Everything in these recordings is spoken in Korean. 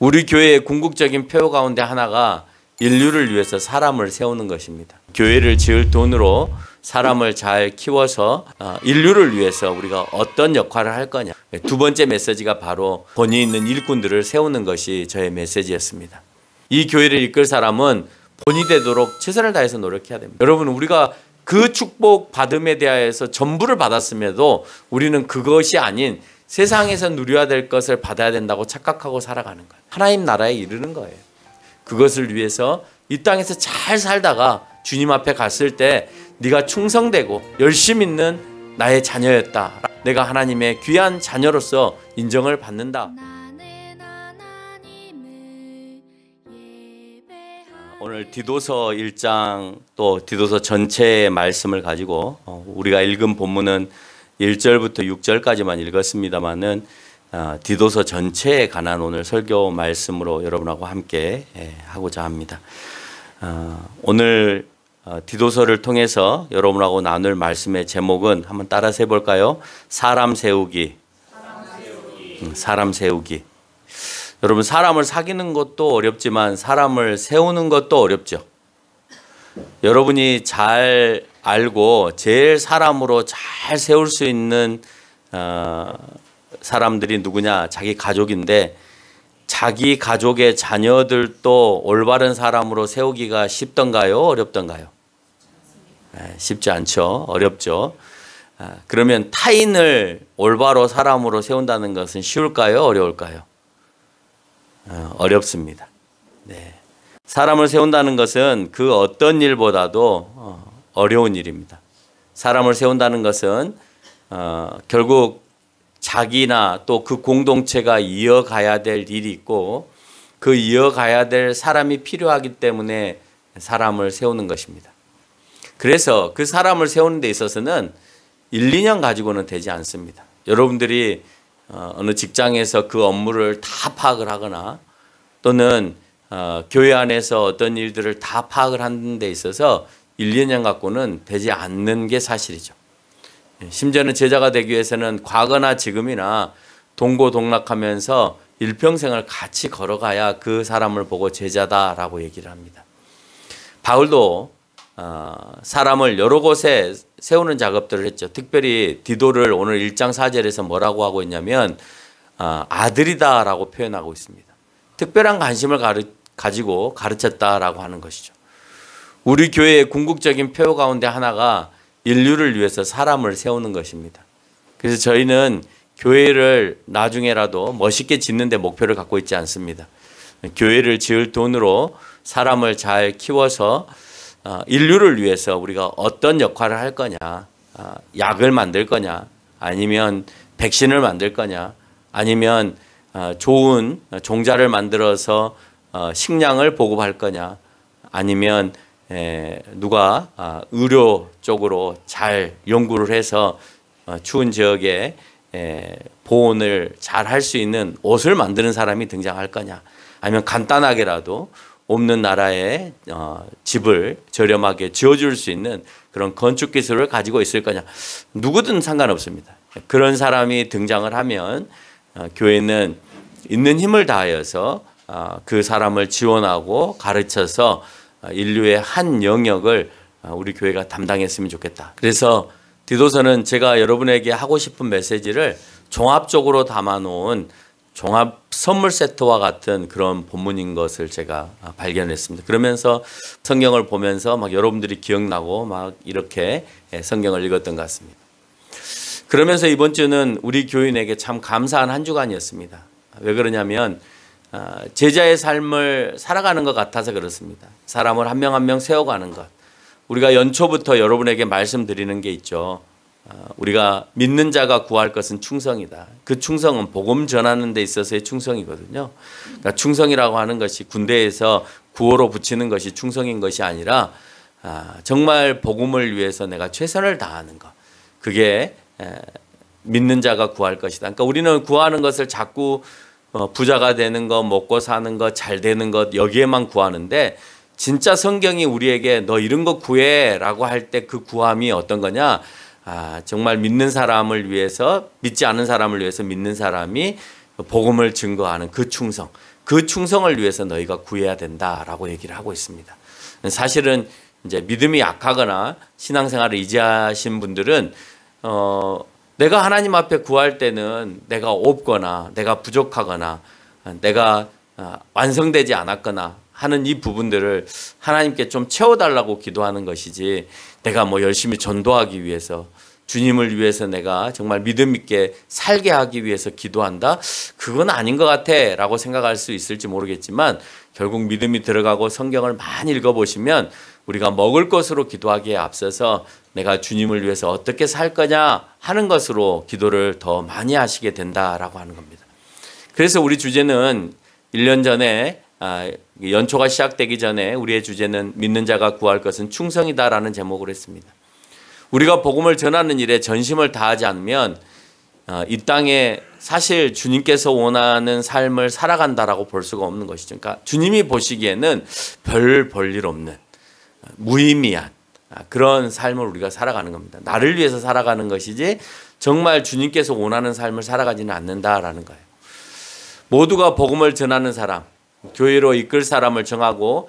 우리 교회의 궁극적인 표어 가운데 하나가 인류를 위해서 사람을 세우는 것입니다. 교회를 지을 돈으로 사람을 잘 키워서 인류를 위해서 우리가 어떤 역할을 할 거냐. 두 번째 메시지가 바로 권위 있는 일꾼들을 세우는 것이 저의 메시지였습니다. 이 교회를 이끌 사람은 본이 되도록 최선을 다해서 노력해야 됩니다. 여러분, 우리가 그 축복 받음에 대하여서 전부를 받았음에도 우리는 그것이 아닌 세상에서 누려야 될 것을 받아야 된다고 착각하고 살아가는 거예요. 하나님 나라에 이르는 거예요. 그것을 위해서 이 땅에서 잘 살다가 주님 앞에 갔을 때 네가 충성되고 열심 있는 나의 자녀였다. 내가 하나님의 귀한 자녀로서 인정을 받는다. 오늘 디도서 1장 또 디도서 전체의 말씀을 가지고 우리가 읽은 본문은 1절부터 6절까지만 읽었습니다만은 디도서 전체에 관한 오늘 설교 말씀으로 여러분하고 함께 하고자 합니다. 오늘 디도서를 통해서 여러분하고 나눌 말씀의 제목은 한번 따라서 해볼까요? 사람 세우기. 사람 세우기. 여러분, 사람을 사귀는 것도 어렵지만 사람을 세우는 것도 어렵죠. 여러분이 잘 알고 제일 사람으로 잘 세울 수 있는 사람들이 누구냐? 자기 가족인데 자기 가족의 자녀들도 올바른 사람으로 세우기가 쉽던가요? 어렵던가요? 쉽지 않죠. 어렵죠. 그러면 타인을 올바로 사람으로 세운다는 것은 쉬울까요? 어려울까요? 어렵습니다. 네. 사람을 세운다는 것은 그 어떤 일보다도 어려운 일입니다. 사람을 세운다는 것은 결국 자기나 또 그 공동체가 이어가야 될 일이 있고 그 이어가야 될 사람이 필요하기 때문에 사람을 세우는 것입니다. 그래서 그 사람을 세우는 데 있어서는 1, 2년 가지고는 되지 않습니다. 여러분들이 어느 직장에서 그 업무를 다 파악을 하거나 또는 교회 안에서 어떤 일들을 다 파악을 하는 데 있어서 1, 2년 갖고는 되지 않는 게 사실이죠. 심지어는 제자가 되기 위해서는 과거나 지금이나 동고동락하면서 일평생을 같이 걸어가야 그 사람을 보고 제자다라고 얘기를 합니다. 바울도 사람을 여러 곳에 세우는 작업들을 했죠. 특별히 디도를 오늘 1장 4절에서 뭐라고 하고 있냐면 아들이다라고 표현하고 있습니다. 특별한 관심을 가지고 가르쳤다라고 하는 것이죠. 우리 교회의 궁극적인 표어 가운데 하나가 인류를 위해서 사람을 세우는 것입니다. 그래서 저희는 교회를 나중에라도 멋있게 짓는 데 목표를 갖고 있지 않습니다. 교회를 지을 돈으로 사람을 잘 키워서 인류를 위해서 우리가 어떤 역할을 할 거냐, 약을 만들 거냐, 아니면 백신을 만들 거냐, 아니면 좋은 종자를 만들어서 식량을 보급할 거냐, 아니면 누가 의료 쪽으로 잘 연구를 해서 추운 지역에 보온을 잘 할 수 있는 옷을 만드는 사람이 등장할 거냐, 아니면 간단하게라도 없는 나라에 집을 저렴하게 지어줄 수 있는 그런 건축 기술을 가지고 있을 거냐, 누구든 상관없습니다. 그런 사람이 등장을 하면 교회는 있는 힘을 다하여서 그 사람을 지원하고 가르쳐서 인류의 한 영역을 우리 교회가 담당했으면 좋겠다. 그래서 디도서는 제가 여러분에게 하고 싶은 메시지를 종합적으로 담아놓은 종합 선물 세트와 같은 그런 본문인 것을 제가 발견했습니다. 그러면서 성경을 보면서 막 여러분들이 기억나고 막 이렇게 성경을 읽었던 것 같습니다. 그러면서 이번 주는 우리 교인에게 참 감사한 한 주간이었습니다. 왜 그러냐면 제자의 삶을 살아가는 것 같아서 그렇습니다. 사람을 한 명 한 명 세워가는 것. 우리가 연초부터 여러분에게 말씀드리는 게 있죠. 우리가 믿는 자가 구할 것은 충성이다. 그 충성은 복음 전하는 데 있어서의 충성이거든요. 그러니까 충성이라고 하는 것이 군대에서 구호로 붙이는 것이 충성인 것이 아니라 정말 복음을 위해서 내가 최선을 다하는 것. 그게 믿는 자가 구할 것이다. 그러니까 우리는 구하는 것을 자꾸 부자가 되는 것, 먹고 사는 것, 잘 되는 것 여기에만 구하는데 진짜 성경이 우리에게 너 이런 거 구해 라고 할 때 그 구함이 어떤 거냐, 정말 믿는 사람을 위해서, 믿지 않은 사람을 위해서 믿는 사람이 복음을 증거하는 그 충성, 그 충성을 위해서 너희가 구해야 된다라고 얘기를 하고 있습니다. 사실은 이제 믿음이 약하거나 신앙생활을 이지하신 분들은 내가 하나님 앞에 구할 때는 내가 없거나 내가 부족하거나 내가 완성되지 않았거나 하는 이 부분들을 하나님께 좀 채워달라고 기도하는 것이지, 내가 뭐 열심히 전도하기 위해서, 주님을 위해서 내가 정말 믿음 있게 살게 하기 위해서 기도한다? 그건 아닌 것 같아 라고 생각할 수 있을지 모르겠지만, 결국 믿음이 들어가고 성경을 많이 읽어보시면 우리가 먹을 것으로 기도하기에 앞서서 내가 주님을 위해서 어떻게 살 거냐 하는 것으로 기도를 더 많이 하시게 된다라고 하는 겁니다. 그래서 우리 주제는 1년 전에 연초가 시작되기 전에 우리의 주제는 믿는 자가 구할 것은 충성이다라는 제목으로 했습니다. 우리가 복음을 전하는 일에 전심을 다하지 않으면 이 땅에 사실 주님께서 원하는 삶을 살아간다라고 볼 수가 없는 것이죠. 그러니까 주님이 보시기에는 별 볼 일 없는 무의미한 그런 삶을 우리가 살아가는 겁니다. 나를 위해서 살아가는 것이지 정말 주님께서 원하는 삶을 살아가지는 않는다라는 거예요. 모두가 복음을 전하는 사람, 교회로 이끌 사람을 정하고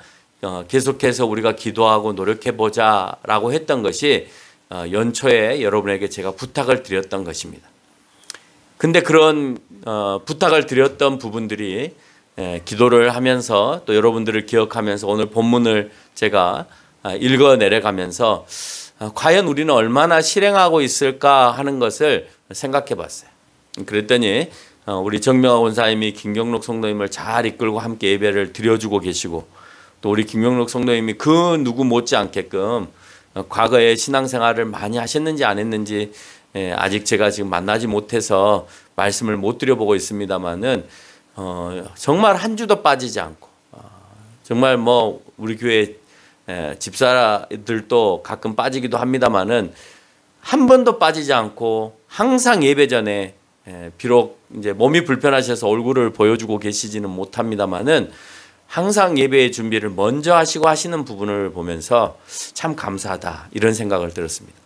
계속해서 우리가 기도하고 노력해보자라고 했던 것이 연초에 여러분에게 제가 부탁을 드렸던 것입니다. 근데 그런 부탁을 드렸던 부분들이 기도를 하면서 또 여러분들을 기억하면서 오늘 본문을 제가 읽어 내려가면서 과연 우리는 얼마나 실행하고 있을까 하는 것을 생각해 봤어요. 그랬더니 우리 정명화 원사님이 김경록 성도님을 잘 이끌고 함께 예배를 드려주고 계시고, 또 우리 김경록 성도님이 그 누구 못지않게끔 과거에 신앙생활을 많이 하셨는지 안 했는지 아직 제가 지금 만나지 못해서 말씀을 못 드려보고 있습니다만은 정말 한 주도 빠지지 않고 정말 뭐 우리 교회 집사들도 가끔 빠지기도 합니다만은 한 번도 빠지지 않고 항상 예배 전에 비록 이제 몸이 불편하셔서 얼굴을 보여주고 계시지는 못합니다만은 항상 예배의 준비를 먼저 하시고 하시는 부분을 보면서 참 감사하다 이런 생각을 들었습니다.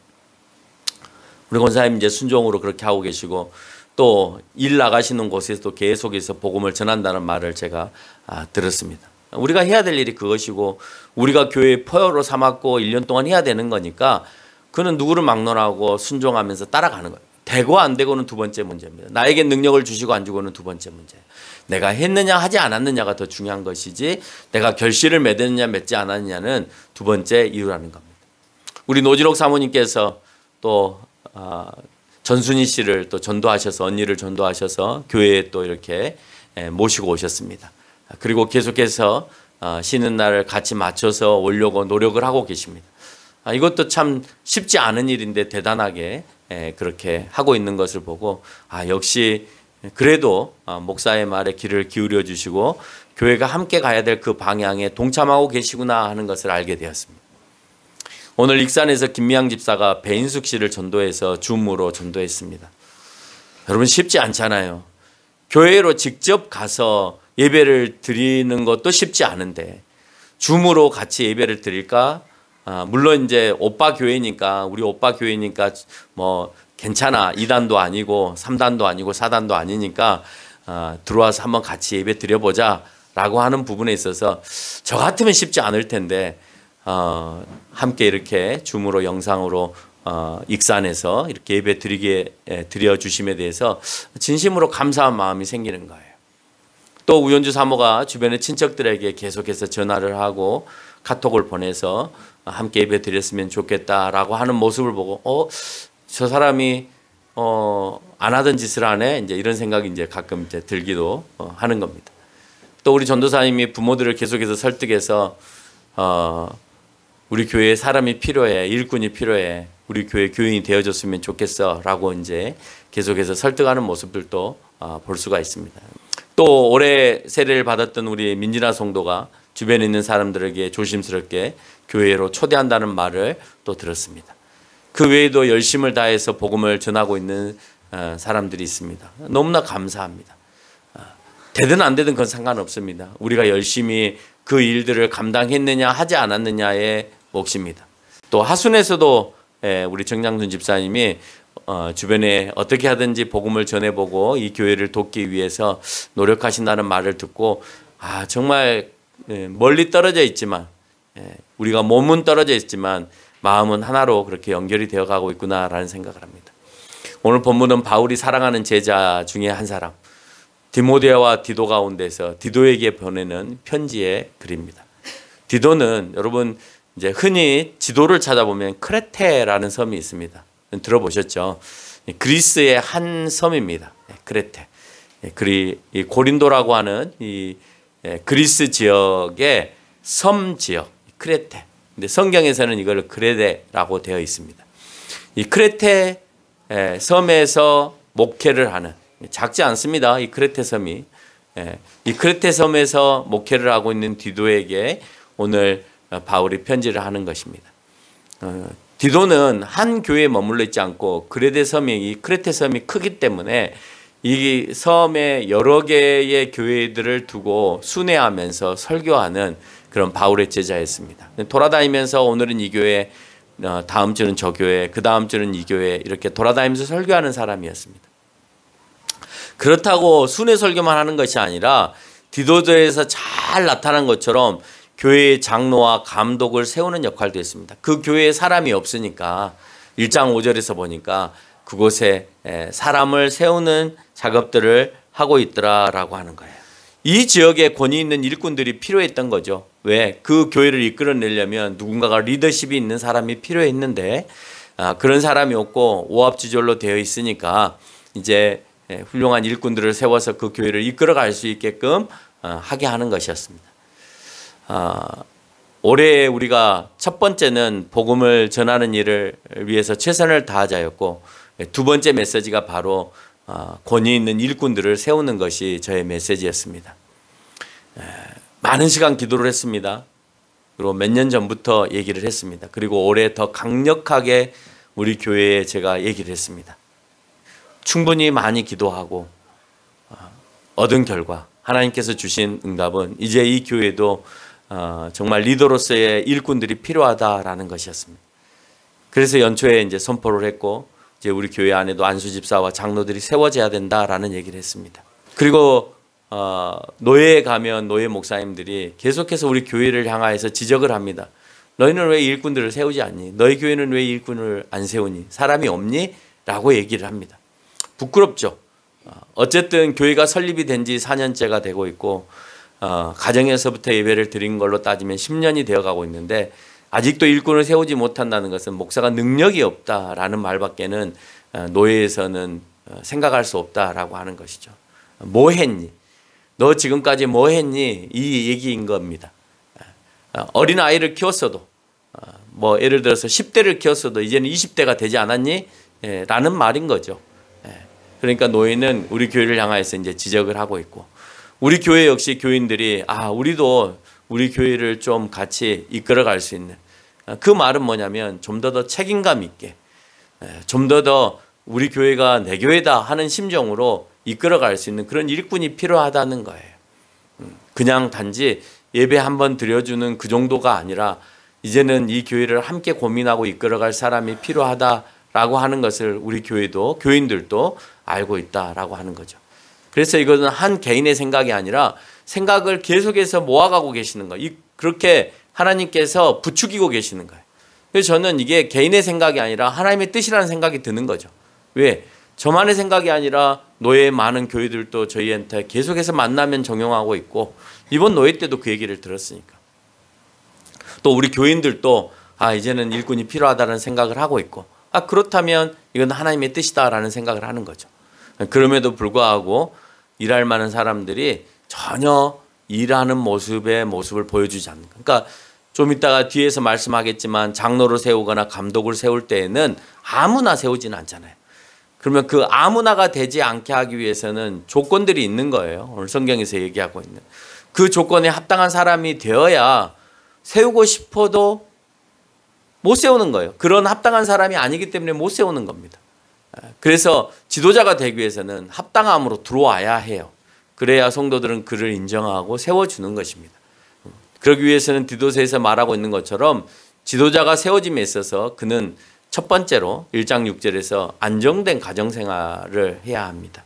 우리 권사님 이제 순종으로 그렇게 하고 계시고 또 일 나가시는 곳에서도 계속해서 복음을 전한다는 말을 제가 들었습니다. 우리가 해야 될 일이 그것이고 우리가 교회의 포효로 삼았고 1년 동안 해야 되는 거니까 그는 누구를 막론하고 순종하면서 따라가는 거예요. 되고 안 되고는 두 번째 문제입니다. 나에게 능력을 주시고 안 주고는 두 번째 문제예요. 내가 했느냐 하지 않았느냐가 더 중요한 것이지 내가 결실을 맺었느냐 맺지 않았느냐는 두 번째 이유라는 겁니다. 우리 노진옥 사모님께서 또 전순희 씨를 또 전도하셔서 언니를 전도하셔서 교회에 또 이렇게 모시고 오셨습니다. 그리고 계속해서 쉬는 날을 같이 맞춰서 오려고 노력을 하고 계십니다. 이것도 참 쉽지 않은 일인데 대단하게 그렇게 하고 있는 것을 보고 역시 그래도 목사의 말에 귀를 기울여 주시고 교회가 함께 가야 될 그 방향에 동참하고 계시구나 하는 것을 알게 되었습니다. 오늘 익산에서 김미양 집사가 배인숙 씨를 전도해서 줌으로 전도했습니다. 여러분 쉽지 않잖아요. 교회로 직접 가서 예배를 드리는 것도 쉽지 않은데 줌으로 같이 예배를 드릴까? 물론 이제 오빠 교회니까 우리 오빠 교회니까 뭐 괜찮아. 2단도 아니고 3단도 아니고 4단도 아니니까 들어와서 한번 같이 예배 드려보자 라고 하는 부분에 있어서 저 같으면 쉽지 않을 텐데 함께 이렇게 줌으로 영상으로 익산에서 이렇게 예배 드려주심에 대해서 진심으로 감사한 마음이 생기는 거예요. 또 우연주 사모가 주변의 친척들에게 계속해서 전화를 하고 카톡을 보내서 함께 예배 드렸으면 좋겠다라고 하는 모습을 보고 저 사람이 안 하던 짓을 하네 이제 이런 생각이 이제 가끔 이제 들기도 하는 겁니다. 또 우리 전도사님이 부모들을 계속해서 설득해서 우리 교회에 사람이 필요해, 일꾼이 필요해, 우리 교회 교인이 되어줬으면 좋겠어라고 이제 계속해서 설득하는 모습들도 볼 수가 있습니다. 또 올해 세례를 받았던 우리 민진아 성도가 주변에 있는 사람들에게 조심스럽게 교회로 초대한다는 말을 또 들었습니다. 그 외에도 열심을 다해서 복음을 전하고 있는 사람들이 있습니다. 너무나 감사합니다. 되든 안 되든 그건 상관없습니다. 우리가 열심히 그 일들을 감당했느냐 하지 않았느냐의 몫입니다. 또 하순에서도 우리 정장순 집사님이 주변에 어떻게 하든지 복음을 전해보고 이 교회를 돕기 위해서 노력하신다는 말을 듣고 정말 멀리 떨어져 있지만 우리가 몸은 떨어져 있지만 마음은 하나로 그렇게 연결이 되어가고 있구나라는 생각을 합니다. 오늘 본문은 바울이 사랑하는 제자 중에 한 사람 디모데와 디도 가운데서 디도에게 보내는 편지의 글입니다. 디도는 여러분 이제 흔히 지도를 찾아보면 크레테라는 섬이 있습니다. 들어보셨죠? 그리스의 한 섬입니다. 크레테. 이 고린도라고 하는 이 그리스 지역의 섬 지역 크레테. 근데 성경에서는 이걸 크레테라고 되어 있습니다. 이 크레테 섬에서 목회를 하는 작지 않습니다. 이 크레테 섬이 이 크레테 섬에서 목회를 하고 있는 디도에게 오늘 바울이 편지를 하는 것입니다. 디도는 한 교회에 머물러 있지 않고 크레테 섬이 크기 때문에 이 섬에 여러 개의 교회들을 두고 순회하면서 설교하는 그런 바울의 제자였습니다. 돌아다니면서 오늘은 이 교회, 다음 주는 저 교회, 그 다음 주는 이 교회 이렇게 돌아다니면서 설교하는 사람이었습니다. 그렇다고 순회 설교만 하는 것이 아니라 디도서에서 잘 나타난 것처럼 교회의 장로와 감독을 세우는 역할도 했습니다. 그 교회에 사람이 없으니까 1장 5절에서 보니까 그곳에 사람을 세우는 작업들을 하고 있더라라고 하는 거예요. 이 지역에 권위 있는 일꾼들이 필요했던 거죠. 왜? 그 교회를 이끌어내려면 누군가가 리더십이 있는 사람이 필요했는데 그런 사람이 없고 오합지졸로 되어 있으니까 이제 훌륭한 일꾼들을 세워서 그 교회를 이끌어갈 수 있게끔 하게 하는 것이었습니다. 올해 우리가 첫 번째는 복음을 전하는 일을 위해서 최선을 다하자였고 두 번째 메시지가 바로 권위 있는 일꾼들을 세우는 것이 저의 메시지였습니다. 많은 시간 기도를 했습니다. 그리고 몇 년 전부터 얘기를 했습니다. 그리고 올해 더 강력하게 우리 교회에 제가 얘기를 했습니다. 충분히 많이 기도하고 얻은 결과 하나님께서 주신 응답은 이제 이 교회도 정말 리더로서의 일꾼들이 필요하다라는 것이었습니다. 그래서 연초에 이제 선포를 했고 이제 우리 교회 안에도 안수 집사와 장로들이 세워져야 된다라는 얘기를 했습니다. 그리고 노예에 가면 노예 목사님들이 계속해서 우리 교회를 향하여서 지적을 합니다. 너희는 왜 일꾼들을 세우지 않니? 너희 교회는 왜 일꾼을 안 세우니? 사람이 없니? 라고 얘기를 합니다. 부끄럽죠. 어쨌든 교회가 설립이 된 지 4년째가 되고 있고 가정에서부터 예배를 드린 걸로 따지면 10년이 되어가고 있는데 아직도 일꾼을 세우지 못한다는 것은 목사가 능력이 없다라는 말밖에는 노예에서는 생각할 수 없다라고 하는 것이죠. 뭐 했니? 너 지금까지 뭐 했니? 이 얘기인 겁니다. 어린 아이를 키웠어도 뭐 예를 들어서 10대를 키웠어도 이제는 20대가 되지 않았니? 라는 말인 거죠. 그러니까 노예는 우리 교회를 향해서 이제 지적을 하고 있고 우리 교회 역시 교인들이 우리도 우리 교회를 좀 같이 이끌어갈 수 있는 그 말은 뭐냐면 좀 더 책임감 있게 좀 더 우리 교회가 내 교회다 하는 심정으로 이끌어갈 수 있는 그런 일꾼이 필요하다는 거예요. 그냥 단지 예배 한번 드려주는 그 정도가 아니라 이제는 이 교회를 함께 고민하고 이끌어갈 사람이 필요하다라고 하는 것을 우리 교회도 교인들도 알고 있다라고 하는 거죠. 그래서 이것은 한 개인의 생각이 아니라 생각을 계속해서 모아가고 계시는 거예요. 그렇게 하나님께서 부추기고 계시는 거예요. 그래서 저는 이게 개인의 생각이 아니라 하나님의 뜻이라는 생각이 드는 거죠. 왜? 저만의 생각이 아니라 노예 많은 교회들도 저희한테 계속해서 만나면 정용하고 있고 이번 노예 때도 그 얘기를 들었으니까. 또 우리 교인들도 이제는 일꾼이 필요하다는 생각을 하고 있고 그렇다면 이건 하나님의 뜻이다라는 생각을 하는 거죠. 그럼에도 불구하고 일할 만한 사람들이 전혀 일하는 모습을 보여주지 않는 거예요. 그러니까 좀 이따가 뒤에서 말씀하겠지만 장로를 세우거나 감독을 세울 때에는 아무나 세우지는 않잖아요. 그러면 그 아무나가 되지 않게 하기 위해서는 조건들이 있는 거예요. 오늘 성경에서 얘기하고 있는. 그 조건에 합당한 사람이 되어야 세우고 싶어도 못 세우는 거예요. 그런 합당한 사람이 아니기 때문에 못 세우는 겁니다. 그래서 지도자가 되기 위해서는 합당함으로 들어와야 해요. 그래야 성도들은 그를 인정하고 세워주는 것입니다. 그러기 위해서는 디도서에서 말하고 있는 것처럼 지도자가 세워짐에 있어서 그는 첫 번째로 1장 6절에서 안정된 가정생활을 해야 합니다.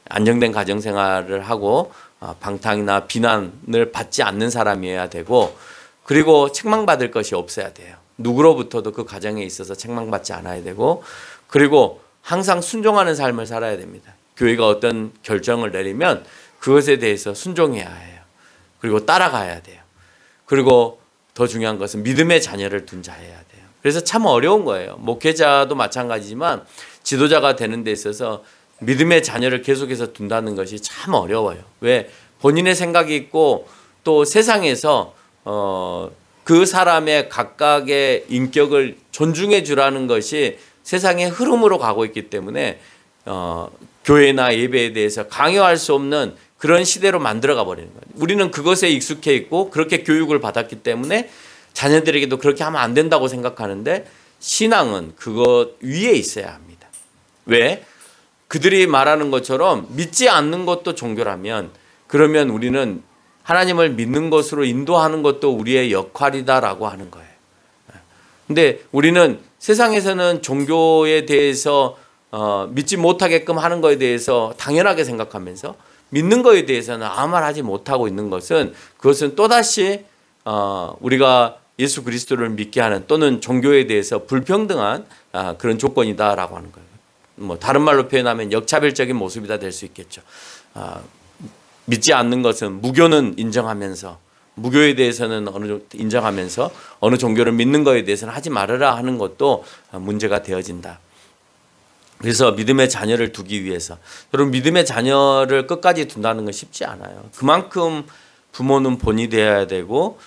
안정된 가정생활을 하고 방탕이나 비난을 받지 않는 사람이어야 되고, 그리고 책망받을 것이 없어야 돼요. 누구로부터도 그 가정에 있어서 책망받지 않아야 되고, 그리고 항상 순종하는 삶을 살아야 됩니다. 교회가 어떤 결정을 내리면 그것에 대해서 순종해야 해요. 그리고 따라가야 돼요. 그리고 더 중요한 것은 믿음의 자녀를 둔 자여야 돼요. 그래서 참 어려운 거예요. 목회자도 마찬가지지만 지도자가 되는 데 있어서 믿음의 자녀를 계속해서 둔다는 것이 참 어려워요. 왜? 본인의 생각이 있고 또 세상에서 그 사람의 각각의 인격을 존중해 주라는 것이 세상의 흐름으로 가고 있기 때문에 교회나 예배에 대해서 강요할 수 없는 그런 시대로 만들어가 버리는 거예요. 우리는 그것에 익숙해 있고 그렇게 교육을 받았기 때문에 자녀들에게도 그렇게 하면 안 된다고 생각하는데, 신앙은 그것 위에 있어야 합니다. 왜? 그들이 말하는 것처럼 믿지 않는 것도 종교라면, 그러면 우리는 하나님을 믿는 것으로 인도하는 것도 우리의 역할이다라고 하는 거예요. 근데 우리는 세상에서는 종교에 대해서 믿지 못하게끔 하는 것에 대해서 당연하게 생각하면서 믿는 것에 대해서는 아무 말 하지 못하고 있는 것은, 그것은 또다시 우리가 예수 그리스도를 믿게 하는, 또는 종교에 대해서 불평등한 그런 조건이다라고 하는 거예요. 뭐 다른 말로 표현하면 역차별적인 모습이다 될 수 있겠죠. 믿지 않는 것은, 무교는 인정하면서, 무교에 대해서는 어느 정도 인정하면서 어느 종교를 믿는 것에 대해서는 하지 말아라 하는 것도 문제가 되어진다. 그래서 믿음의 자녀를 두기 위해서, 여러분, 믿음의 자녀를 끝까지 둔다는 건 쉽지 않아요. 그만큼 부모는 본이 되어야 되고,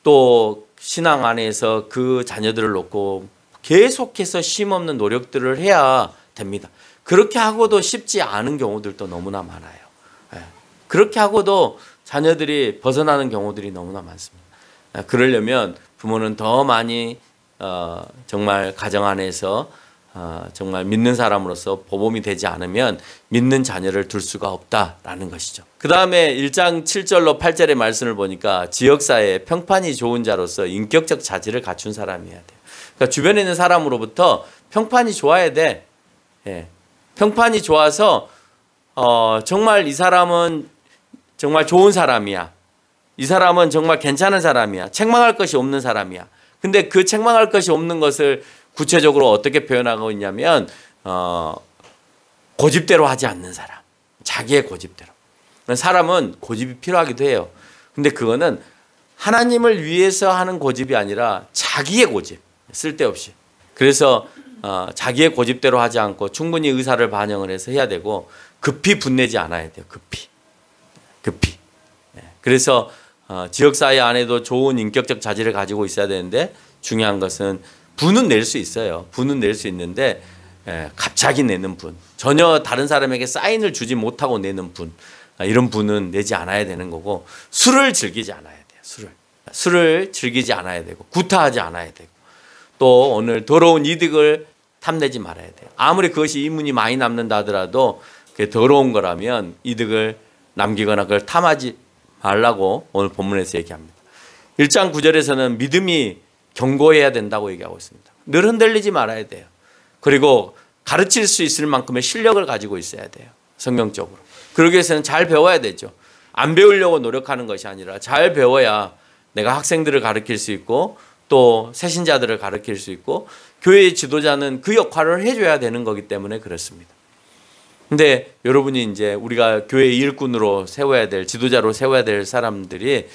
또 신앙 안에서 그 자녀들을 놓고 계속해서 쉼없는 노력들을 해야 됩니다. 그렇게 하고도 쉽지 않은 경우들도 너무나 많아요. 그렇게 하고도 자녀들이 벗어나는 경우들이 너무나 많습니다. 그러려면 부모는 더 많이 정말 가정 안에서 정말 믿는 사람으로서 보범이 되지 않으면 믿는 자녀를 둘 수가 없다라는 것이죠. 그 다음에 1장 7절로 8절의 말씀을 보니까 지역사회에 평판이 좋은 자로서 인격적 자질을 갖춘 사람이어야 돼요. 그러니까 주변에 있는 사람으로부터 평판이 좋아야 돼. 평판이 좋아서 정말 이 사람은 정말 좋은 사람이야. 이 사람은 정말 괜찮은 사람이야. 책망할 것이 없는 사람이야. 근데 그 책망할 것이 없는 것을 구체적으로 어떻게 표현하고 있냐면 고집대로 하지 않는 사람. 자기의 고집대로. 사람은 고집이 필요하기도 해요. 근데 그거는 하나님을 위해서 하는 고집이 아니라 자기의 고집. 쓸데없이. 그래서 자기의 고집대로 하지 않고 충분히 의사를 반영을 해서 해야 되고, 급히 분내지 않아야 돼요. 급히. 그래서 지역사회 안에도 좋은 인격적 자질을 가지고 있어야 되는데, 중요한 것은 분은 낼 수 있어요. 분은 낼 수 있는데 갑자기 내는 분, 전혀 다른 사람에게 사인을 주지 못하고 내는 분, 이런 분은 내지 않아야 되는 거고, 술을 즐기지 않아야 돼요. 술을 즐기지 않아야 되고, 구타하지 않아야 되고, 또 오늘 더러운 이득을 탐내지 말아야 돼요. 아무리 그것이 이문이 많이 남는다 하더라도 그게 더러운 거라면 이득을 남기거나 그걸 탐하지 말라고 오늘 본문에서 얘기합니다. 1장 9절에서는 믿음이 견고해야 된다고 얘기하고 있습니다. 늘 흔들리지 말아야 돼요. 그리고 가르칠 수 있을 만큼의 실력을 가지고 있어야 돼요. 성경적으로. 그러기 위해서는 잘 배워야 되죠. 안 배우려고 노력하는 것이 아니라 잘 배워야 내가 학생들을 가르칠 수 있고, 또 새신자들을 가르칠 수 있고, 교회의 지도자는 그 역할을 해줘야 되는 거기 때문에 그렇습니다. 근데 여러분이 이제 우리가 교회의 일꾼으로 세워야 될, 지도자로 세워야 될 사람들이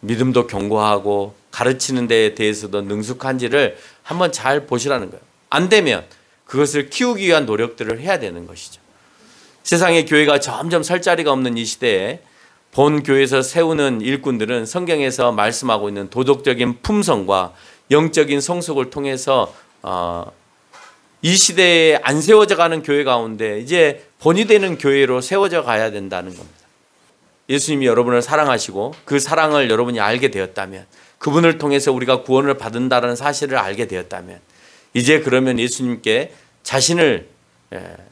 믿음도 견고하고 가르치는 데에 대해서도 능숙한지를 한번 잘 보시라는 거예요. 안 되면 그것을 키우기 위한 노력들을 해야 되는 것이죠. 세상의 교회가 점점 설 자리가 없는 이 시대에 본 교회에서 세우는 일꾼들은 성경에서 말씀하고 있는 도덕적인 품성과 영적인 성숙을 통해서 이 시대에 안 세워져 가는 교회 가운데 이제 본이 되는 교회로 세워져 가야 된다는 겁니다. 예수님이 여러분을 사랑하시고 그 사랑을 여러분이 알게 되었다면, 그분을 통해서 우리가 구원을 받는다는 사실을 알게 되었다면, 이제 그러면 예수님께 자신을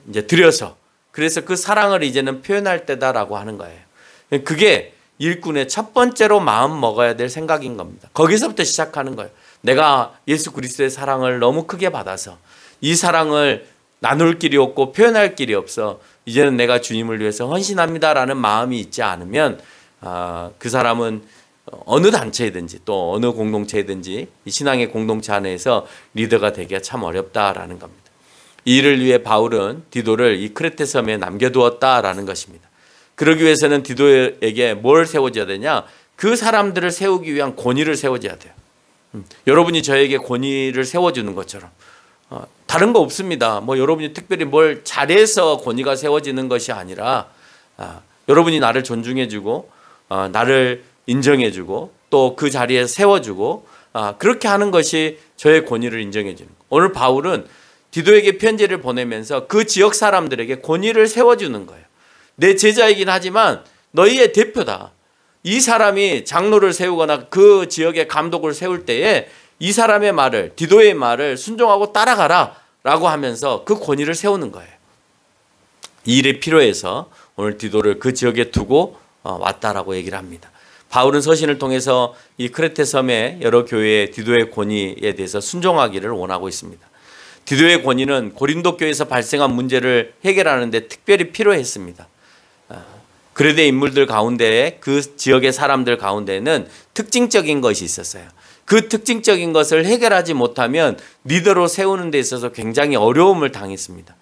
이제 드려서, 그래서 그 사랑을 이제는 표현할 때다라고 하는 거예요. 그게 일꾼의 첫 번째로 마음 먹어야 될 생각인 겁니다. 거기서부터 시작하는 거예요. 내가 예수 그리스도의 사랑을 너무 크게 받아서 이 사랑을 나눌 길이 없고 표현할 길이 없어 이제는 내가 주님을 위해서 헌신합니다라는 마음이 있지 않으면 그 사람은 어느 단체이든지 또 어느 공동체이든지 이 신앙의 공동체 안에서 리더가 되기가 참 어렵다라는 겁니다. 이 일을 위해 바울은 디도를 이 크레테 섬에 남겨두었다라는 것입니다. 그러기 위해서는 디도에게 뭘 세워줘야 되냐? 그 사람들을 세우기 위한 권위를 세워줘야 돼요. 여러분이 저에게 권위를 세워주는 것처럼 다른 거 없습니다. 뭐 여러분이 특별히 뭘 잘해서 권위가 세워지는 것이 아니라 여러분이 나를 존중해주고 나를 인정해주고 또 그 자리에 세워주고 그렇게 하는 것이 저의 권위를 인정해주는 거예요. 오늘 바울은 디도에게 편지를 보내면서 그 지역 사람들에게 권위를 세워주는 거예요. 내 제자이긴 하지만 너희의 대표다. 이 사람이 장로를 세우거나 그 지역의 감독을 세울 때에 이 사람의 말을, 디도의 말을 순종하고 따라가라 라고 하면서 그 권위를 세우는 거예요. 이 일이 필요해서 오늘 디도를 그 지역에 두고 왔다라고 얘기를 합니다. 바울은 서신을 통해서 이 크레테 섬의 여러 교회의 디도의 권위에 대해서 순종하기를 원하고 있습니다. 디도의 권위는 고린도 교회에서 발생한 문제를 해결하는 데 특별히 필요했습니다. 그레데 인물들 가운데 그 지역의 사람들 가운데는 특징적인 것이 있었어요. 그 특징적인 것을 해결하지 못하면 리더로 세우는 데 있어서 굉장히 어려움을 당했습니다.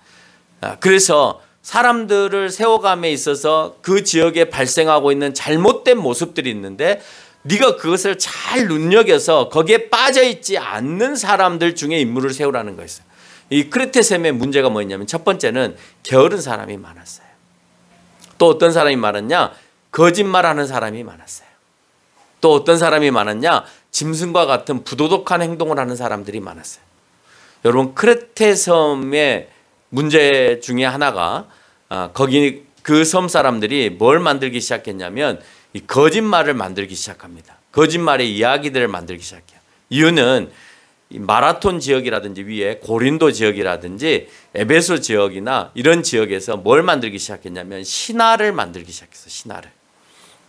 그래서 사람들을 세워감에 있어서 그 지역에 발생하고 있는 잘못된 모습들이 있는데 네가 그것을 잘 눈여겨서 거기에 빠져있지 않는 사람들 중에 인물을 세우라는 거였어요. 이 크레테 섬의 문제가 뭐였냐면 첫 번째는 게으른 사람이 많았어요. 또 어떤 사람이 많았냐? 거짓말하는 사람이 많았어요. 또 어떤 사람이 많았냐? 짐승과 같은 부도덕한 행동을 하는 사람들이 많았어요. 여러분 크레테 섬의 문제 중에 하나가 거기 그 섬 사람들이 뭘 만들기 시작했냐면 이 거짓말을 만들기 시작합니다. 거짓말의 이야기들을 만들기 시작해요. 이유는 이 마라톤 지역이라든지 위에 고린도 지역이라든지 에베소 지역이나 이런 지역에서 뭘 만들기 시작했냐면 신화를 만들기 시작했어요. 신화를.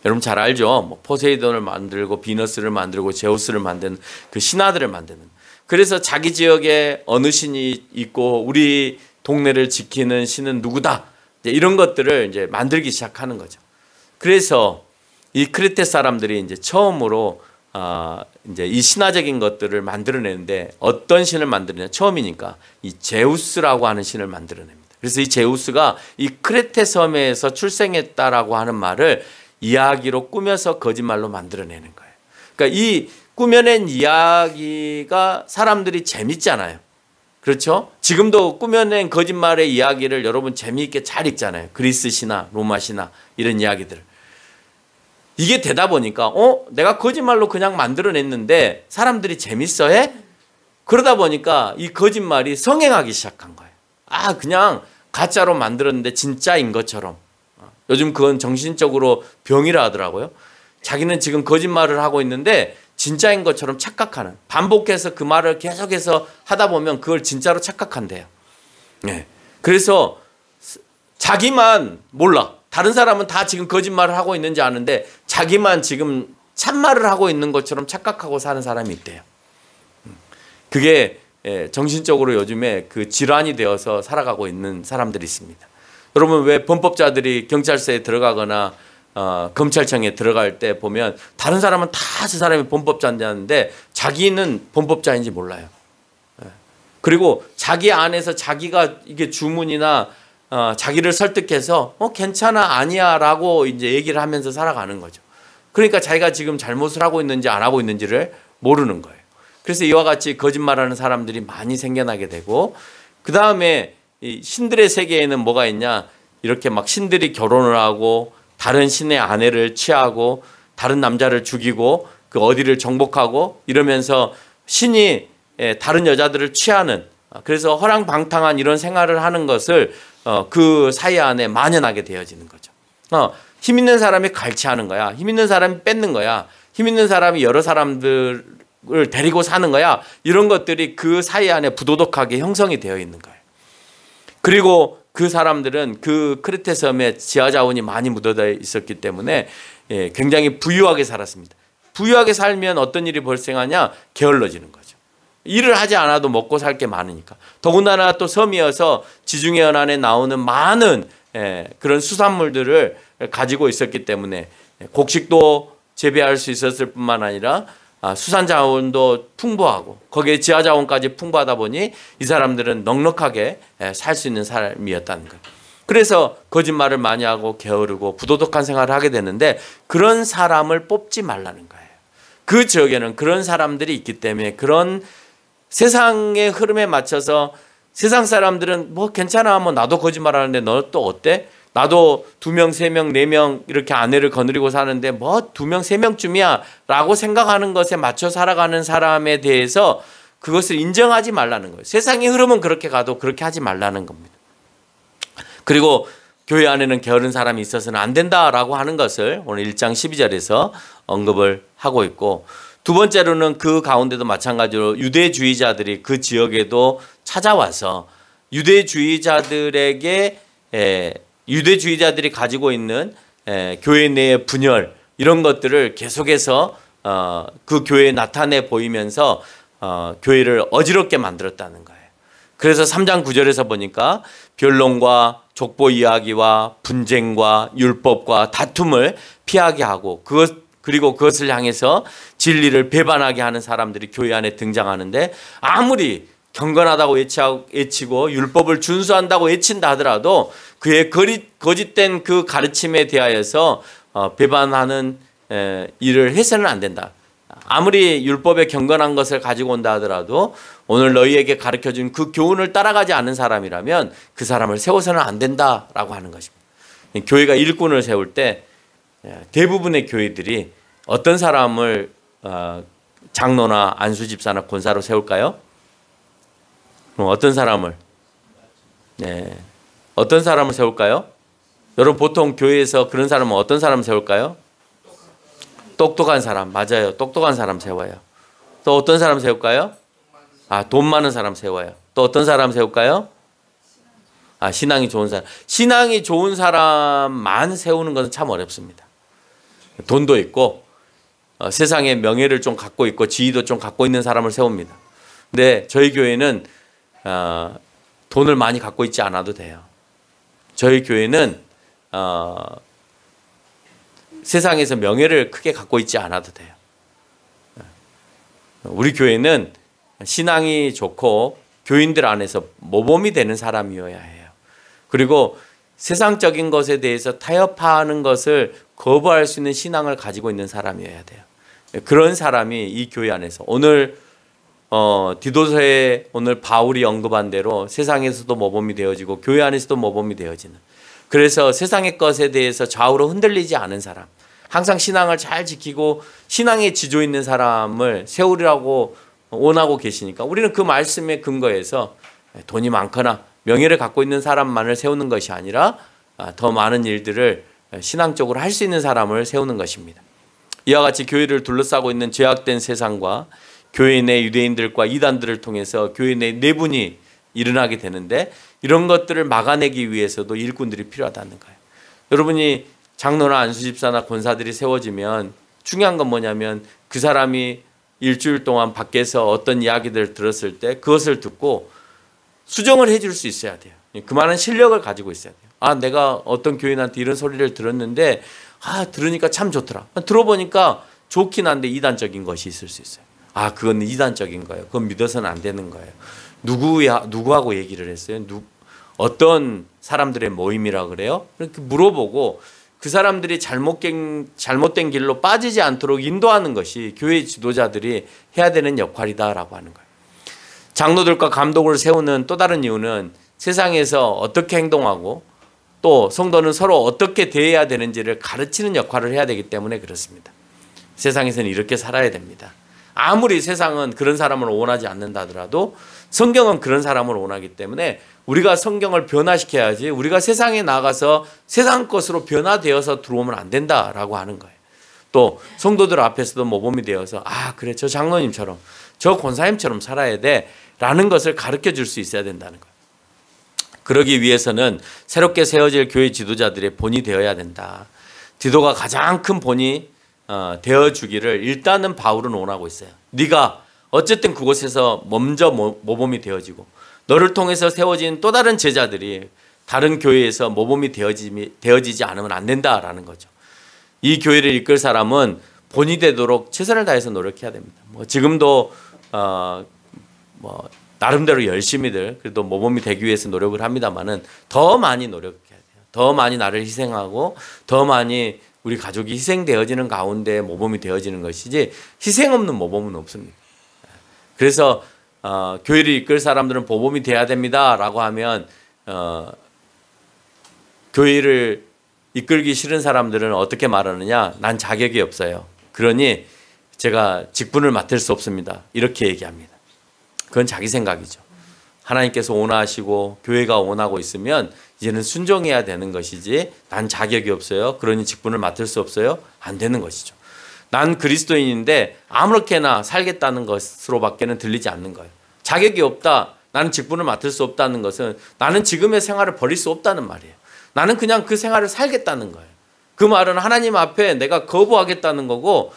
여러분 잘 알죠? 뭐 포세이돈을 만들고 비너스를 만들고 제우스를 만드는 그 신화들을 만드는. 그래서 자기 지역에 어느 신이 있고 우리 동네를 지키는 신은 누구다. 이런 것들을 이제 만들기 시작하는 거죠. 그래서 이 크레테 사람들이 이제 처음으로 이제 이 신화적인 것들을 만들어내는데 어떤 신을 만들느냐? 처음이니까 이 제우스라고 하는 신을 만들어냅니다. 그래서 이 제우스가 이 크레테 섬에서 출생했다라고 하는 말을 이야기로 꾸며서 거짓말로 만들어내는 거예요. 그러니까 이 꾸며낸 이야기가 사람들이 재밌잖아요. 그렇죠? 지금도 꾸며낸 거짓말의 이야기를 여러분 재미있게 잘 읽잖아요. 그리스 신화, 로마 신화 이런 이야기들. 이게 되다 보니까 내가 거짓말로 그냥 만들어냈는데 사람들이 재밌어해? 그러다 보니까 이 거짓말이 성행하기 시작한 거예요. 그냥 가짜로 만들었는데 진짜인 것처럼. 요즘 그건 정신적으로 병이라 하더라고요. 자기는 지금 거짓말을 하고 있는데 진짜인 것처럼 착각하는. 반복해서 그 말을 계속해서 하다 보면 그걸 진짜로 착각한대요. 네. 그래서 자기만 몰라. 다른 사람은 다 지금 거짓말을 하고 있는지 아는데 자기만 지금 참말을 하고 있는 것처럼 착각하고 사는 사람이 있대요. 그게 정신적으로 요즘에 그 질환이 되어서 살아가고 있는 사람들이 있습니다. 여러분 왜 범법자들이 경찰서에 들어가거나 검찰청에 들어갈 때 보면 다른 사람은 다 저 사람이 범법자인데 자기는 범법자인지 몰라요. 그리고 자기 안에서 자기가 이게 주문이나 자기를 설득해서 괜찮아 아니야 라고 이제 얘기를 하면서 살아가는 거죠. 그러니까 자기가 지금 잘못을 하고 있는지 안 하고 있는지를 모르는 거예요. 그래서 이와 같이 거짓말하는 사람들이 많이 생겨나게 되고 그 다음에 이 신들의 세계에는 뭐가 있냐? 이렇게 막 신들이 결혼을 하고 다른 신의 아내를 취하고 다른 남자를 죽이고 그 어디를 정복하고 이러면서 신이 다른 여자들을 취하는 그래서 허랑방탕한 이런 생활을 하는 것을 그 사이 안에 만연하게 되어지는 거죠. 힘 있는 사람이 갈취하는 거야. 힘 있는 사람이 뺏는 거야. 힘 있는 사람이 여러 사람들을 데리고 사는 거야. 이런 것들이 그 사이 안에 부도덕하게 형성이 되어 있는 거예요. 그리고 그 사람들은 그 크레테 섬에 지하 자원이 많이 묻어져 있었기 때문에 굉장히 부유하게 살았습니다. 부유하게 살면 어떤 일이 발생하냐? 게을러지는 거죠. 일을 하지 않아도 먹고 살 게 많으니까. 더군다나 또 섬이어서 지중해 연안에 나오는 많은 그런 수산물들을 가지고 있었기 때문에 곡식도 재배할 수 있었을 뿐만 아니라 수산 자원도 풍부하고 거기에 지하 자원까지 풍부하다 보니 이 사람들은 넉넉하게 살 수 있는 삶이었다는 거예요. 그래서 거짓말을 많이 하고 게으르고 부도덕한 생활을 하게 되는데 그런 사람을 뽑지 말라는 거예요. 그 지역에는 그런 사람들이 있기 때문에 그런 세상의 흐름에 맞춰서 세상 사람들은 뭐 괜찮아, 뭐 나도 거짓말하는데 너 또 어때? 나도 2명, 3명, 4명 이렇게 아내를 거느리고 사는데 뭐 2명, 3명쯤이야 라고 생각하는 것에 맞춰 살아가는 사람에 대해서 그것을 인정하지 말라는 거예요. 세상의 흐름은 그렇게 가도 그렇게 하지 말라는 겁니다. 그리고 교회 안에는 게으른 사람이 있어서는 안 된다라고 하는 것을 오늘 1장 12절에서 언급을 하고 있고, 두 번째로는 그 가운데도 마찬가지로 유대주의자들이 그 지역에도 찾아와서 유대주의자들이 가지고 있는 교회 내의 분열 이런 것들을 계속해서 그 교회에 나타내 보이면서 교회를 어지럽게 만들었다는 거예요. 그래서 3장 9절에서 보니까 변론과 족보 이야기와 분쟁과 율법과 다툼을 피하게 하고 그리고 그것을 향해서 진리를 배반하게 하는 사람들이 교회 안에 등장하는데, 아무리 경건하다고 외치고 율법을 준수한다고 외친다 하더라도 그의 거짓된 그 가르침에 대하여서 배반하는 일을 해서는 안 된다. 아무리 율법에 경건한 것을 가지고 온다 하더라도 오늘 너희에게 가르쳐준 그 교훈을 따라가지 않는 사람이라면 그 사람을 세워서는 안 된다라고 하는 것입니다. 교회가 일꾼을 세울 때 대부분의 교회들이 어떤 사람을 장로나 안수집사나 권사로 세울까요? 그럼 어떤 사람을 세울까요? 여러분 보통 교회에서 그런 사람은 어떤 사람을 세울까요? 똑똑한 사람. 맞아요. 똑똑한 사람 세워요. 또 어떤 사람 세울까요? 돈 많은 사람 세워요. 또 어떤 사람 세울까요? 신앙이 좋은 사람. 신앙이 좋은 사람만 세우는 것은 참 어렵습니다. 돈도 있고 세상에 명예를 좀 갖고 있고 지위도 좀 갖고 있는 사람을 세웁니다. 근데 저희 교회는 돈을 많이 갖고 있지 않아도 돼요. 저희 교회는 세상에서 명예를 크게 갖고 있지 않아도 돼요. 우리 교회는 신앙이 좋고 교인들 안에서 모범이 되는 사람이어야 해요. 그리고 세상적인 것에 대해서 타협하는 것을 거부할 수 있는 신앙을 가지고 있는 사람이어야 돼요. 그런 사람이 이 교회 안에서 오늘 디도서에 오늘 바울이 언급한 대로 세상에서도 모범이 되어지고 교회 안에서도 모범이 되어지는, 그래서 세상의 것에 대해서 좌우로 흔들리지 않은 사람, 항상 신앙을 잘 지키고 신앙에 지조 있는 사람을 세우리라고 원하고 계시니까 우리는 그 말씀에 근거해서 돈이 많거나 명예를 갖고 있는 사람만을 세우는 것이 아니라 더 많은 일들을 신앙적으로 할 수 있는 사람을 세우는 것입니다. 이와 같이 교회를 둘러싸고 있는 죄악된 세상과 교회 내 유대인들과 이단들을 통해서 교회 내 내분이 일어나게 되는데, 이런 것들을 막아내기 위해서도 일꾼들이 필요하다는 거예요. 여러분이 장로나 안수집사나 권사들이 세워지면 중요한 건 뭐냐면 그 사람이 일주일 동안 밖에서 어떤 이야기들을 들었을 때 그것을 듣고 수정을 해줄 수 있어야 돼요. 그만한 실력을 가지고 있어야 돼요. 내가 어떤 교인한테 이런 소리를 들었는데 들으니까 참 좋더라. 들어보니까 좋긴 한데 이단적인 것이 있을 수 있어요. 그건 이단적인 거예요. 그건 믿어서는 안 되는 거예요. 누구하고 얘기를 했어요? 어떤 사람들의 모임이라 그래요? 이렇게 물어보고 그 사람들이 잘못된 길로 빠지지 않도록 인도하는 것이 교회 지도자들이 해야 되는 역할이다라고 하는 거예요. 장로들과 감독을 세우는 또 다른 이유는 세상에서 어떻게 행동하고 또 성도는 서로 어떻게 대해야 되는지를 가르치는 역할을 해야 되기 때문에 그렇습니다. 세상에서는 이렇게 살아야 됩니다. 아무리 세상은 그런 사람을 원하지 않는다 하더라도 성경은 그런 사람을 원하기 때문에 우리가 성경을 변화시켜야지, 우리가 세상에 나가서 세상 것으로 변화되어서 들어오면 안 된다라고 하는 거예요. 또 성도들 앞에서도 모범이 되어서 그래, 저 장로님처럼 저 권사님처럼 살아야 돼 라는 것을 가르쳐 줄 수 있어야 된다는 거예요. 그러기 위해서는 새롭게 세워질 교회 지도자들의 본이 되어야 된다. 디도가 가장 큰 본이 되어주기를 일단은 바울은 원하고 있어요. 네가 어쨌든 그곳에서 먼저 모범이 되어지고 너를 통해서 세워진 또 다른 제자들이 다른 교회에서 모범이 되어지지 않으면 안 된다라는 거죠. 이 교회를 이끌 사람은 본이 되도록 최선을 다해서 노력해야 됩니다. 지금도 나름대로 열심히들 그래도 모범이 되기 위해서 노력을 합니다만은 더 많이 노력해야 돼요. 더 많이 나를 희생하고 더 많이 우리 가족이 희생되어지는 가운데 모범이 되어지는 것이지 희생 없는 모범은 없습니다. 그래서 교회를 이끌 사람들은 모범이 돼야 됩니다라고 하면 교회를 이끌기 싫은 사람들은 어떻게 말하느냐? 난 자격이 없어요. 그러니 제가 직분을 맡을 수 없습니다. 이렇게 얘기합니다. 그건 자기 생각이죠. 하나님께서 원하시고 교회가 원하고 있으면 이제는 순종해야 되는 것이지 난 자격이 없어요. 그러니 직분을 맡을 수 없어요. 안 되는 것이죠. 난 그리스도인인데 아무렇게나 살겠다는 것으로밖에는 들리지 않는 거예요. 자격이 없다. 나는 직분을 맡을 수 없다는 것은 나는 지금의 생활을 버릴 수 없다는 말이에요. 나는 그냥 그 생활을 살겠다는 거예요. 그 말은 하나님 앞에 내가 거부하겠다는 거고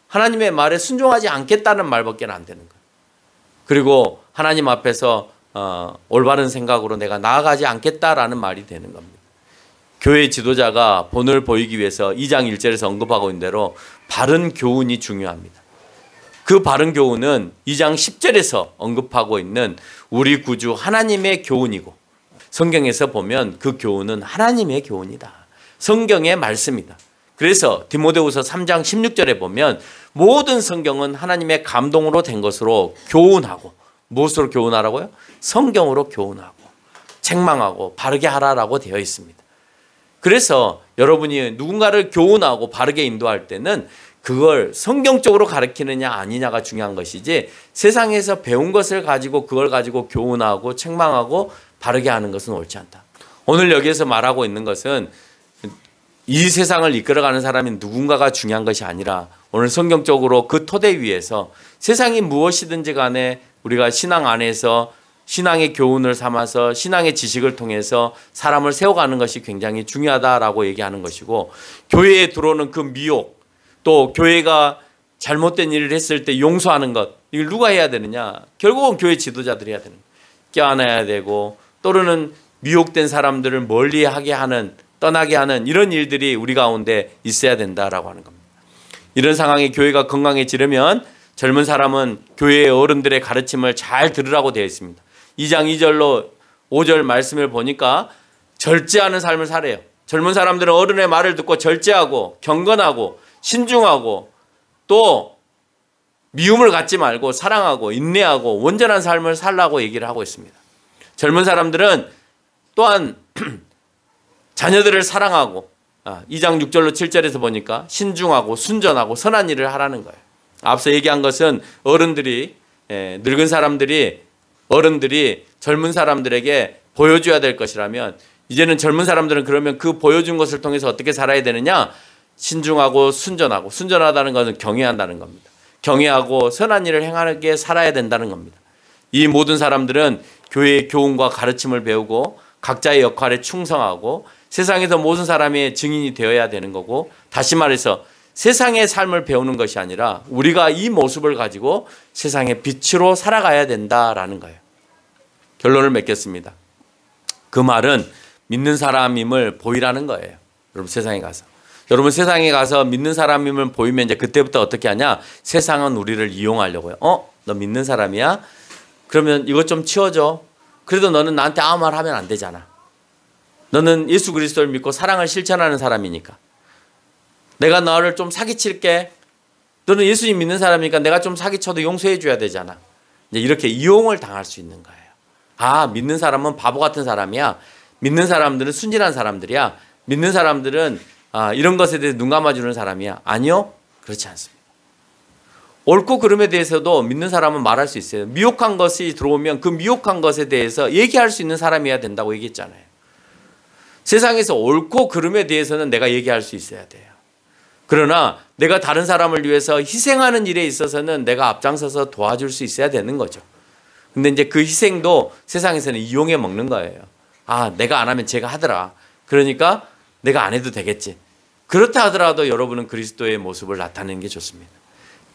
하나님의 말에 순종하지 않겠다는 말밖에 안 되는 거예요. 그리고 하나님 앞에서 올바른 생각으로 내가 나아가지 않겠다라는 말이 되는 겁니다. 교회 지도자가 본을 보이기 위해서 2장 1절에서 언급하고 있는 대로 바른 교훈이 중요합니다. 그 바른 교훈은 2장 10절에서 언급하고 있는 우리 구주 하나님의 교훈이고 성경에서 보면 그 교훈은 하나님의 교훈이다. 성경의 말씀이다. 그래서 디모데후서 3장 16절에 보면 모든 성경은 하나님의 감동으로 된 것으로 교훈하고 무엇으로 교훈하라고요? 성경으로 교훈하고 책망하고 바르게 하라라고 되어 있습니다. 그래서 여러분이 누군가를 교훈하고 바르게 인도할 때는 그걸 성경적으로 가르치느냐 아니냐가 중요한 것이지 세상에서 배운 것을 가지고 그걸 가지고 교훈하고 책망하고 바르게 하는 것은 옳지 않다. 오늘 여기에서 말하고 있는 것은 이 세상을 이끌어가는 사람이 누군가가 중요한 것이 아니라 오늘 성경적으로 그 토대 위에서 세상이 무엇이든지 간에 우리가 신앙 안에서 신앙의 교훈을 삼아서 신앙의 지식을 통해서 사람을 세워가는 것이 굉장히 중요하다라고 얘기하는 것이고 교회에 들어오는 그 미혹 또 교회가 잘못된 일을 했을 때 용서하는 것 이걸 누가 해야 되느냐? 결국은 교회 지도자들이 해야 되는 거예요. 껴안아야 되고 또는 미혹된 사람들을 멀리하게 하는 떠나게 하는 이런 일들이 우리 가운데 있어야 된다라고 하는 겁니다. 이런 상황에 교회가 건강해지려면 젊은 사람은 교회의 어른들의 가르침을 잘 들으라고 되어 있습니다. 2장 2절로 5절 말씀을 보니까 절제하는 삶을 살아요. 젊은 사람들은 어른의 말을 듣고 절제하고 경건하고 신중하고 또 미움을 갖지 말고 사랑하고 인내하고 온전한 삶을 살라고 얘기를 하고 있습니다. 젊은 사람들은 또한 자녀들을 사랑하고 2장 6절로 7절에서 보니까 신중하고 순전하고 선한 일을 하라는 거예요. 앞서 얘기한 것은 어른들이 늙은 사람들이 어른들이 젊은 사람들에게 보여줘야 될 것이라면 이제는 젊은 사람들은 그러면 그 보여준 것을 통해서 어떻게 살아야 되느냐? 신중하고 순전하고 순전하다는 것은 경외한다는 겁니다. 경외하고 선한 일을 행하게 살아야 된다는 겁니다. 이 모든 사람들은 교회의 교훈과 가르침을 배우고 각자의 역할에 충성하고 세상에서 모든 사람의 증인이 되어야 되는 거고 다시 말해서 세상의 삶을 배우는 것이 아니라 우리가 이 모습을 가지고 세상의 빛으로 살아가야 된다라는 거예요. 결론을 맺겠습니다. 그 말은 믿는 사람임을 보이라는 거예요. 여러분 세상에 가서. 여러분 세상에 가서 믿는 사람임을 보이면 이제 그때부터 어떻게 하냐? 세상은 우리를 이용하려고요. 너 믿는 사람이야? 그러면 이것 좀 치워줘. 그래도 너는 나한테 아무 말 하면 안 되잖아. 너는 예수 그리스도를 믿고 사랑을 실천하는 사람이니까. 내가 너를 좀 사기칠게. 너는 예수님 믿는 사람이니까 내가 좀 사기쳐도 용서해 줘야 되잖아. 이제 이렇게 이용을 당할 수 있는 거예요. 아, 믿는 사람은 바보 같은 사람이야. 믿는 사람들은 순진한 사람들이야. 믿는 사람들은 이런 것에 대해서 눈 감아주는 사람이야. 아니요. 그렇지 않습니다. 옳고 그름에 대해서도 믿는 사람은 말할 수 있어요. 미혹한 것이 들어오면 그 미혹한 것에 대해서 얘기할 수 있는 사람이어야 된다고 얘기했잖아요. 세상에서 옳고 그름에 대해서는 내가 얘기할 수 있어야 돼요. 그러나 내가 다른 사람을 위해서 희생하는 일에 있어서는 내가 앞장서서 도와줄 수 있어야 되는 거죠. 근데 이제 그 희생도 세상에서는 이용해 먹는 거예요. 아, 내가 안 하면 제가 하더라. 그러니까 내가 안 해도 되겠지. 그렇다 하더라도 여러분은 그리스도의 모습을 나타내는 게 좋습니다.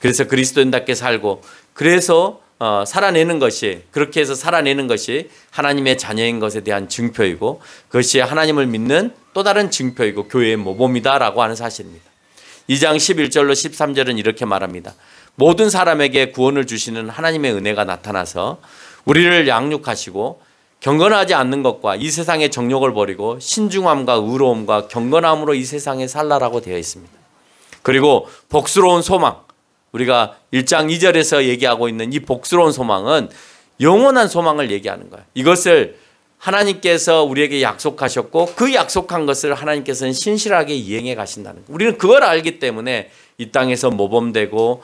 그래서 그리스도인답게 살고 그래서 살아내는 것이 그렇게 해서 살아내는 것이 하나님의 자녀인 것에 대한 증표이고 그것이 하나님을 믿는 또 다른 증표이고 교회의 모범이다라고 하는 사실입니다. 2장 11절로 13절은 이렇게 말합니다. 모든 사람에게 구원을 주시는 하나님의 은혜가 나타나서 우리를 양육하시고 경건하지 않는 것과 이 세상의 정욕을 버리고 신중함과 의로움과 경건함으로 이 세상에 살라라고 되어 있습니다. 그리고 복스러운 소망, 우리가 1장 2절에서 얘기하고 있는 이 복스러운 소망은 영원한 소망을 얘기하는 거예요. 이것을 하나님께서 우리에게 약속하셨고 그 약속한 것을 하나님께서는 신실하게 이행해 가신다는 거예요. 우리는 그걸 알기 때문에 이 땅에서 모범되고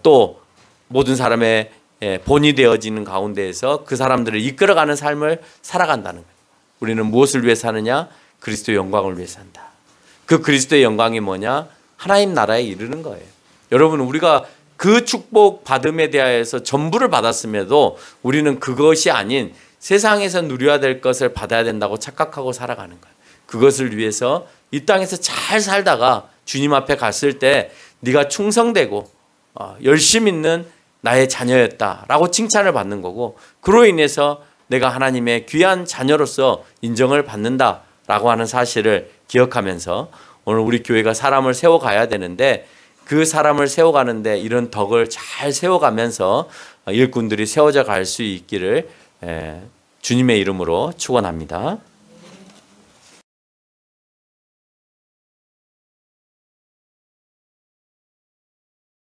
또 모든 사람의 본이 되어지는 가운데에서 그 사람들을 이끌어가는 삶을 살아간다는 거예요. 우리는 무엇을 위해 사느냐? 그리스도의 영광을 위해 산다. 그 그리스도의 영광이 뭐냐? 하나님 나라에 이르는 거예요. 여러분, 우리가 그 축복 받음에 대하여서 전부를 받았음에도 우리는 그것이 아닌 세상에서 누려야 될 것을 받아야 된다고 착각하고 살아가는 거예요. 그것을 위해서 이 땅에서 잘 살다가 주님 앞에 갔을 때 네가 충성되고 열심 있는 나의 자녀였다라고 칭찬을 받는 거고 그로 인해서 내가 하나님의 귀한 자녀로서 인정을 받는다라고 하는 사실을 기억하면서 오늘 우리 교회가 사람을 세워가야 되는데 그 사람을 세워가는데 이런 덕을 잘 세워가면서 일꾼들이 세워져 갈 수 있기를 주님의 이름으로 축원합니다.